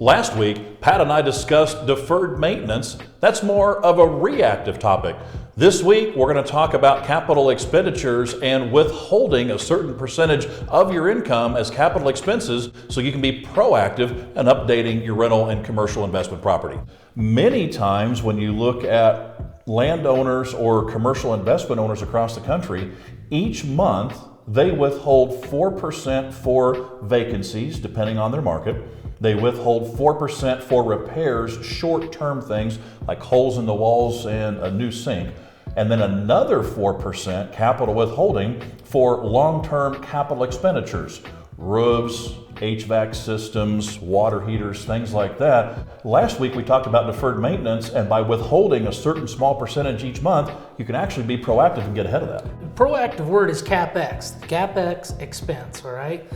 Last week, Pat and I discussed deferred maintenance. That's more of a reactive topic. This week, we're going to talk about capital expenditures and withholding a certain percentage of your income as capital expenses so you can be proactive in updating your rental and commercial investment property. Many times when you look at landowners or commercial investment owners across the country, each month they withhold 4% for vacancies, depending on their market. They withhold 4% for repairs, short-term things like holes in the walls and a new sink. And then another 4% capital withholding for long-term capital expenditures, roofs, HVAC systems, water heaters, things like that. Last week we talked about deferred maintenance, and by withholding a certain small percentage each month, you can actually be proactive and get ahead of that. Proactive word is CapEx, CapEx expense, all right?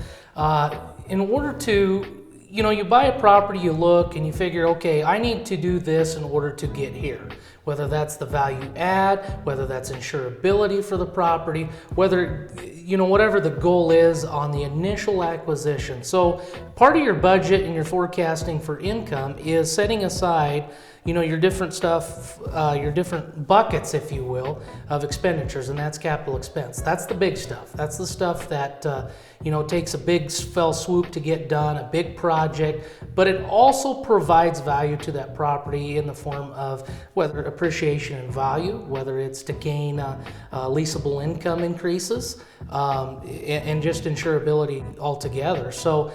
In order to, you buy a property, you look and you figure, okay, I need to do this in order to get here. Whether that's the value add, whether that's insurability for the property, whether, whatever the goal is on the initial acquisition. So part of your budget and your forecasting for income is setting aside your different stuff, your different buckets, if you will, of expenditures, and that's capital expense. That's the big stuff. That's the stuff that, takes a big fell swoop to get done, a big project, but it also provides value to that property in the form of whether appreciation in value, whether it's to gain leasable income increases, and just insurability altogether. So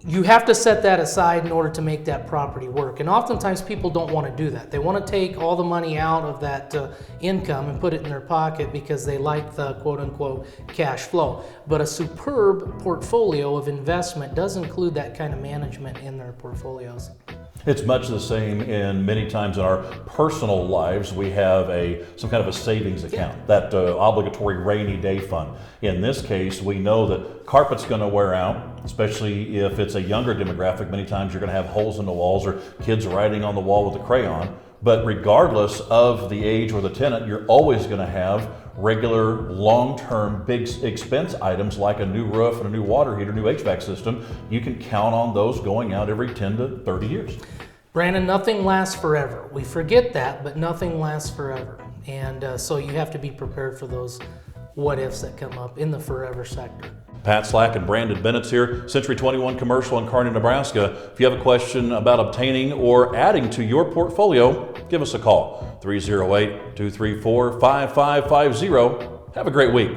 you have to set that aside in order to make that property work. And oftentimes people don't want to do that. They want to take all the money out of that income and put it in their pocket because they like the quote-unquote cash flow. But a superb portfolio of investment does include that kind of management in their portfolios. It's much the same in many times in our personal lives. We have some kind of a savings account, that obligatory rainy day fund. In this case, we know that carpet's going to wear out, especially if it's a younger demographic. Many times you're going to have holes in the walls or kids writing on the wall with a crayon. But regardless of the age or the tenant, you're always going to have regular long-term big expense items like a new roof and a new water heater, new HVAC system. You can count on those going out every 10 to 30 years. Brandon, nothing lasts forever. We forget that, but nothing lasts forever. And so you have to be prepared for those what ifs that come up in the forever sector. Pat Slack and Brandon Bennett's here, Century 21 Commercial in Kearney, Nebraska. If you have a question about obtaining or adding to your portfolio, give us a call, 308-234-5550. Have a great week.